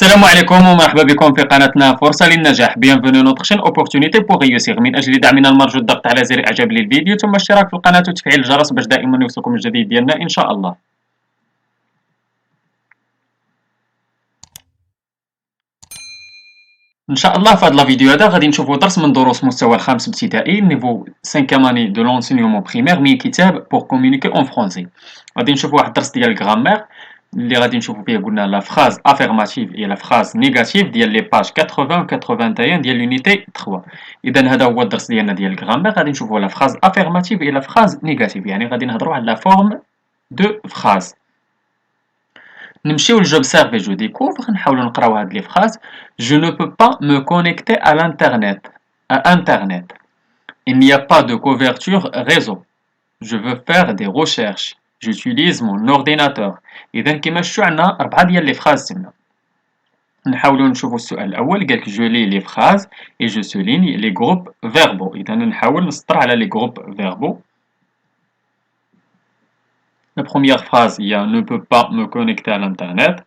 السلام عليكم ومرحبا بكم في قناتنا فرصة للنجاح. Bienvenue notre chaîne opportunité pour réussir. من أجل دعمنا المرجو الضغط على زر إعجاب للفيديو ثم الاشتراك في القناة وتفعيل الجرس باش دائما يوصلكم الجديد ديالنا إن شاء الله. ان شاء الله في هذا الفيديو هذا غادي نشوفوا درس من دروس مستوى الخامس ابتدائي نيفو 5 اني دو لونسينيومون بريمير من كتاب بور كومونيكي اون فرونسي. غادي نشوفوا واحد الدرس ديال الغرامير اللي غادي نشوفوا فيه قلنا لا فراز افيرماتيف هي لا فراز نيجاتيف ديال لي باج 80 و 81 ديال لونيتي 3. اذا هذا هو الدرس ديالنا ديال الغرامير. غادي نشوفوا لا فراز افيرماتيف هي لا فراز نيجاتيف، يعني غادي نهضروا على لا فورم دو فراز. نمشيو لجوبسيرف et je découvre نحاولوا نقراو هاد لي فراز. Je ne peux pas me connecter à l'internet. À internet. Il n'y a pas de couverture réseau. Je veux faire des recherches. J'utilise mon ordinateur. إذا كيما شفتوا عندنا 4 ديال لي فراز تما. نحاولوا نشوفوا السؤال الأول قالك je lis les phrases et je souligne les groupes verbaux. إذا نحاول نسطر على les groupes verbaux. La première phrase, il y a ne peut pas me connecter à l'internet.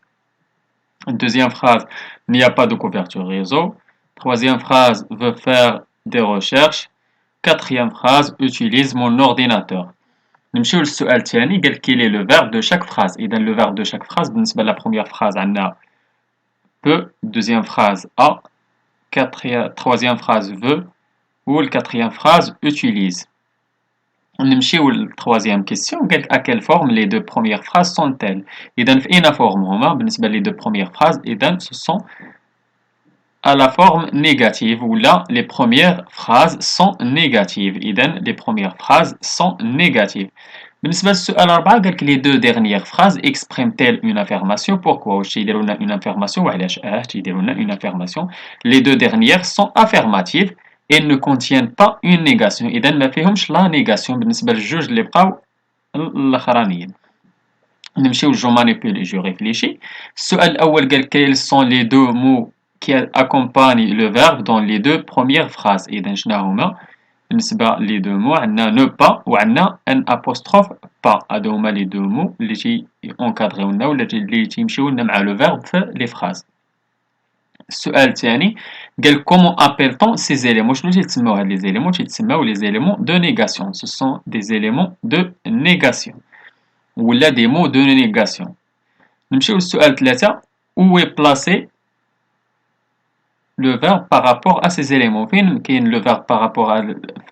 Deuxième phrase, il n'y a pas de couverture réseau. Troisième phrase, veut faire des recherches. Quatrième phrase, utilise mon ordinateur. نمشيو للسؤال الثاني قال quel est le verbe de chaque phrase. إذا le verbe de chaque phrase بالنسبة لا première phrase عندنا peut, deuxième phrase a, troisième phrase veut ou la quatrième phrase utilise. نمشيو للتروازيام كيسيون قالك à quelle forme les deux premières phrases sont-elles. إذا في أين forme هما بالنسبة les deux premières phrases. إذا ce sont à la forme négative ou là les premières phrases sont négatives. إذا les premières phrases sont négatives. بالنسبة للسؤال 4 قالك les deux dernières phrases expriment-elles une affirmation. Pourquoi واش تيديروا لنا une affirmation وعلاش تيديروا لنا une affirmation. Les deux dernières sont affirmatives et ne contiennent pas une négation. إذا ما فيهمش لا نيغاسيون بالنسبة للجوج اللي بقاو الأخرانيين. نمشيو جو مانيبيل جو ريفليشي. السؤال الأول قال quels sont les deux mots qui accompagnent le verbe dans les deux premières phrases. إذا شنو هما بالنسبة لي دو مو عندنا نو با وعندنا ان ابوستروف با. هادو هما لي دو مو اللي تي اونكادريو لنا ولا اللي تيمشيو لنا مع لو فيرب في لي فراز. السؤال الثاني قال كومون ابيلتون سي زيليمون. شنو تيتسماو هاد لي زيليمون؟ تيتسماو لي زيليمون دو نيغاسيون. سو سون دي زيليمون دو نيغاسيون ولا دي مو دو نيغاسيون. نمشيو للسؤال 3 où est placé le verbe par rapport à ces éléments. فين كاين le verbe par rapport à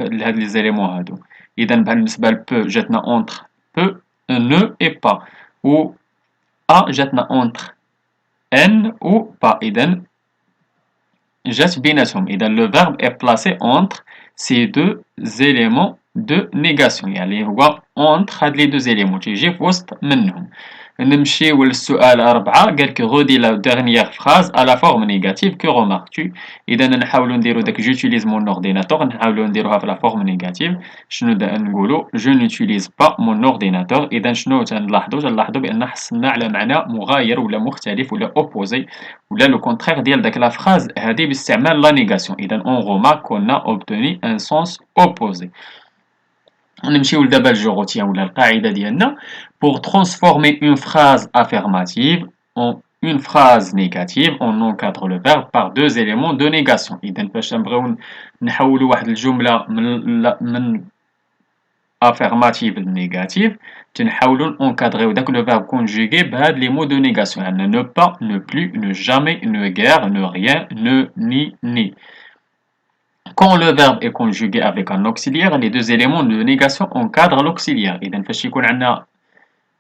هاد les éléments هادو. إذا بالنسبة ل peu جاتنا entre peu ne et pas و a جاتنا entre n ou pas. إذا جات بيناتهم. إذا le verbe est placé entre ces deux éléments de négation، يعني هو entre هاد les deux éléments تيجي في وسط منهم. نمشيو للسؤال 4 قالك غودي لا dernière phrase à la forme négative que remarques-tu. إذا نحاولو نديرو داك j'utilise mon ordinateur نحاولو نديروها في la forme négative. شنو نقولو je n'utilise pas mon ordinateur. إذا شنو تنلاحظو بأن حصلنا على معنى مغاير ولا مختلف ولا opposé ولا لو contraire ديال داك لا phrase هادي باستعمال la négation. إذا on remarque qu'on a obtenu un sens opposé. نمشيو لدابا الجو روتيان ولا القاعدة ديالنا. Pour transformer une phrase affirmative en une phrase négative, on encadre le verbe par deux éléments de négation. إذا باش نبغيو نحولوا واحد الجملة من affirmative ل négative تنحاولوا نكادريو داك لو verbe conjugué بهاد لي mots de négation. عندنا ne pas, ne plus, ne jamais, ne guère, ne rien, ne, ni. Quand le verbe est conjugué avec un auxiliaire, les deux éléments de négation encadrent l'auxiliaire. إذا فاش يكون عندنا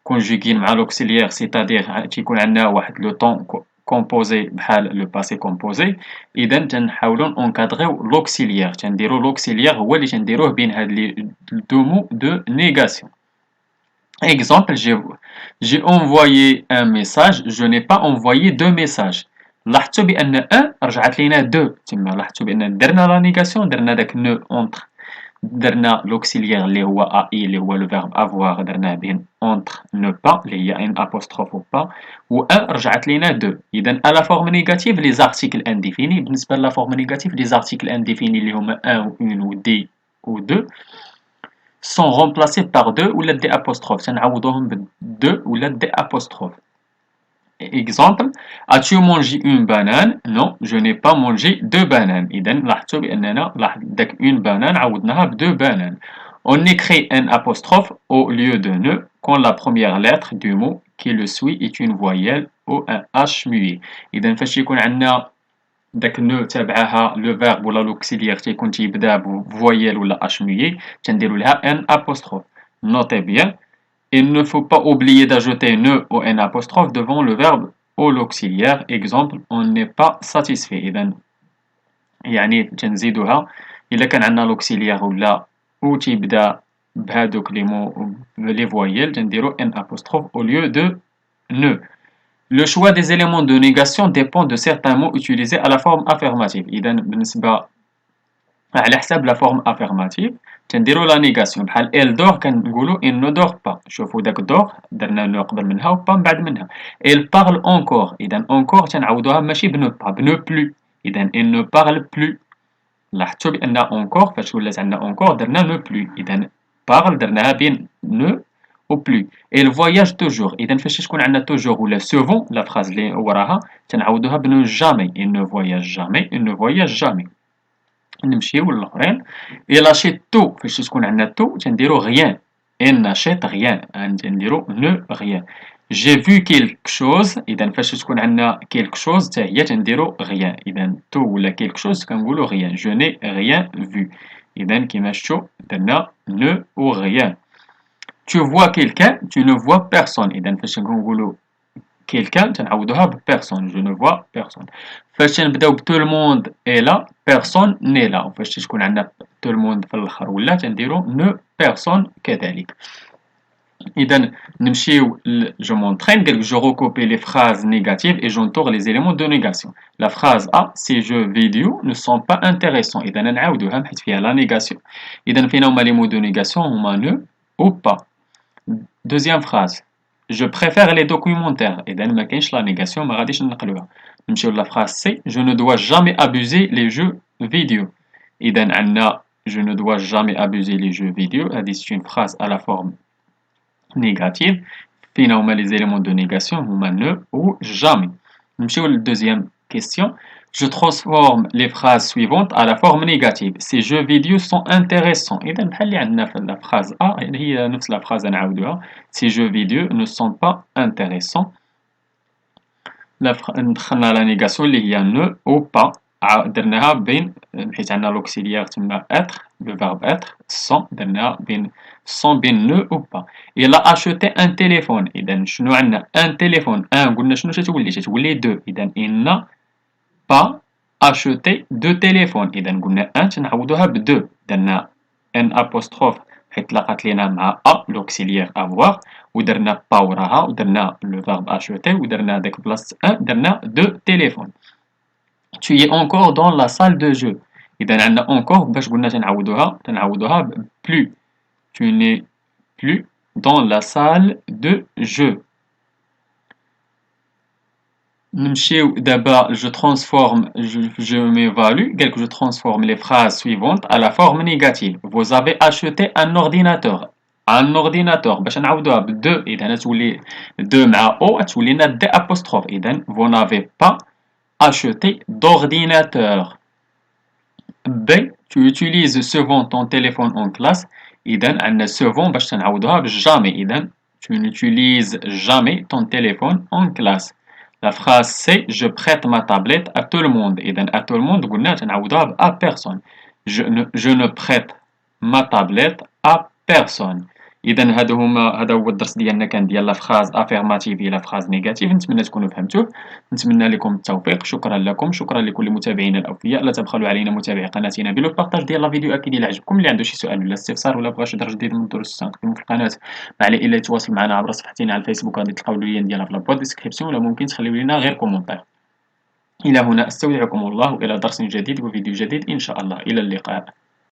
conjugué مع l'auxiliaire c'est-à-dire تيكون عندنا واحد لو طون كومبوزي بحال لو باسي كومبوزي. إذا تنحاولو نونكادريو l'auxiliaire. تنديرو l'auxiliaire هو اللي تنديروه بين هاد لي دو مو دو نيغاسيون. Exemple, j'ai envoyé un message, je n'ai pas envoyé deux messages. لاحظتوا بأن ان رجعت لينا دو تما. لاحظتوا بأن درنا لا نيغاسيون درنا داك نو اونتر درنا لوكسيليير اللي هو اي اللي هو لو فيرب افوار درناه بين اونتر نو با اللي هي ان ابوستروف او با و ان رجعت لينا دو. اذا ا فورم نيجاتيف لي زارتيكل انديفيني. بالنسبه لا فورم نيجاتيف لي زارتيكل انديفيني اللي هما ان و اون و دي و دو sont remplacés par deux ou la D apostrophe. تنعوضوهم بالدو ولا دي apostrophe. Exemple, as-tu mangé une banane? Non, je n'ai pas mangé deux bananes. إذا لاحظتوا بأننا داك une banane عوضناها ب deux bananes. On écrit un apostrophe au lieu de ne quand la première lettre du mot qui le suit est une voyelle ou un H muet. إذا فاش يكون عندنا داك نو تابعها لو فيرب ولا لوكسيليير تيكون تيبدا بفويال ولا اش muet تنديرو لها ان apostrophe. Notez bien. Il ne faut pas oublier d'ajouter ne ou un apostrophe devant le verbe ou l'auxiliaire. Exemple, on n'est pas satisfait. إذا يعني تنزيدوها إلا كان عندنا l'auxiliaire ولا ou تيبدا بهادوك les voyelles تنديرو un apostrophe au lieu de ne. Le choix des éléments de négation dépend de certains mots utilisés à la forme affirmative. إذا بالنسبة على حساب لا فورم افيرماتيف تنديرو لا نيغاسيون بحال elle dort كنقولو il ne dort pas. شوفوا داك dort درنا نو قبل منها و با من بعد منها. elle parle encore. اذا encore تنعوضوها ماشي بنو با بنو بلو. اذا il ne parle plus. لاحظتوا بان encore فاش ولات عندنا encore درنا نو بلو. اذا parle درناها بين نو و بلو. elle voyage toujours. اذا فاش تكون عندنا toujours ولا souvent لا فراز اللي وراها تنعوضوها بنو jamais. il ne voyage jamais. il ne voyage jamais. نمشيو للآخرين. il achète tout. فاش تكون عندنا tout تنديرو rien. il n'achète rien. تنديرو ne rien. j'ai vu quelque chose. إذا فاش تكون عندنا quelque chose حتى هي تنديرو rien. إذا tout ولا quelque chose كنقولو rien. je n'ai rien vu. إذا كيما شفتو درنا ne ou rien. tu vois quelqu'un. tu ne vois personne. إذا فاش كنقولو quelqu'un تنعوضوها ب personne. je ne vois personne. فاش تنبداو ب tout le monde est là personne n'est là. وفاش تكون عندنا tout le monde في الاخر ولا تنديرو ne personne كذلك. إذا نمشيو je m'entraîne. قالك je recopie les phrases négatives et j'entoure les éléments de négation. La phrase A ces jeux vidéo ne sont pas intéressants. إذا نعاودوها حيت فيها la négation. إذا فين هما les mots de négation هما ne ou pas. Deuxième phrase. Je préfère les documentaires. إذا ما كاينش la négation ما غاديش ننقلوها. نمشيو لا phrase C. Je ne dois jamais abuser les jeux vidéo. إذا عندنا je ne dois jamais abuser les jeux vidéo. هذه c'est une phrase à la forme négative. فين هما les éléments de négation هما ne ou jamais. نمشيو للدوزيام question. Je transforme les phrases suivantes à la forme négative. Ces jeux vidéo sont intéressants. إذا بحال اللي عندنا في la phrase A هي نفس la phrase نعاودوها. Ces jeux vidéo ne sont pas intéressants. دخلنا la négation اللي هي ne ou pas. درناها بين حيت عندنا l'auxiliaire تما être le verbe être sans درناها بين sans بين ne ou pas. Il a acheté un téléphone. إذا شنو عندنا un téléphone. un قلنا شنو تتولي deux. إذا il n'a pas acheté deux téléphones. إذا قلنا un تنعوضوها ب deux. درنا un apostrophe حيت لقات لينا مع a l'auxiliaire avoir ودرنا pas وراها ودرنا le verbe acheter ودرنا داك بلاصة un درنا deux téléphones. Tu es encore dans la salle de jeu. إذا عندنا encore باش قلنا تنعوضوها ب plus. Tu n'es plus dans la salle de jeu. نمشيو دابا je transforme je m'évalue. قالك je transforme les phrases suivantes à la forme négative. Vous avez acheté un ordinateur. un ordinateur باش نعوضوها ب deux. إذا تولي deux مع o تولي لنا d apostrophe. إذا vous n'avez pas acheté d'ordinateur. B. Tu utilises souvent ton téléphone en classe. إذا عندنا souvent باش تنعوضوها ب jamais. إذا tu n'utilises jamais ton téléphone en classe. La phrase C. Je prête ma tablette à tout le monde. إذا à tout le monde قلنا تنعوضوها ب à personne. Je ne prête ma tablette à personne. إذا هذا هو الدرس ديالنا كان ديال لا فراز افيرماتيف إلى فراز نيجاتيف. نتمنى تكونوا فهمتوه. نتمنى لكم التوفيق. شكرا لكم. شكرا لكل متابعينا الاوفياء. لا تبخلوا علينا متابعي قناتنا بلو بارطاج ديال لا فيديو اكيد الى عجبكم. اللي عنده شي سؤال ولا استفسار ولا بغى شي درس جديد من الدروس تنقدموا في القناه مع الى يتواصل معنا عبر صفحتنا على الفيسبوك. غادي تلقاو اللين ديالها في لابو ديسكريبسيون ولا ممكن تخليو لنا غير كومونتير. الى هنا استودعكم الله الى درس جديد وفيديو جديد ان شاء الله. الى اللقاء.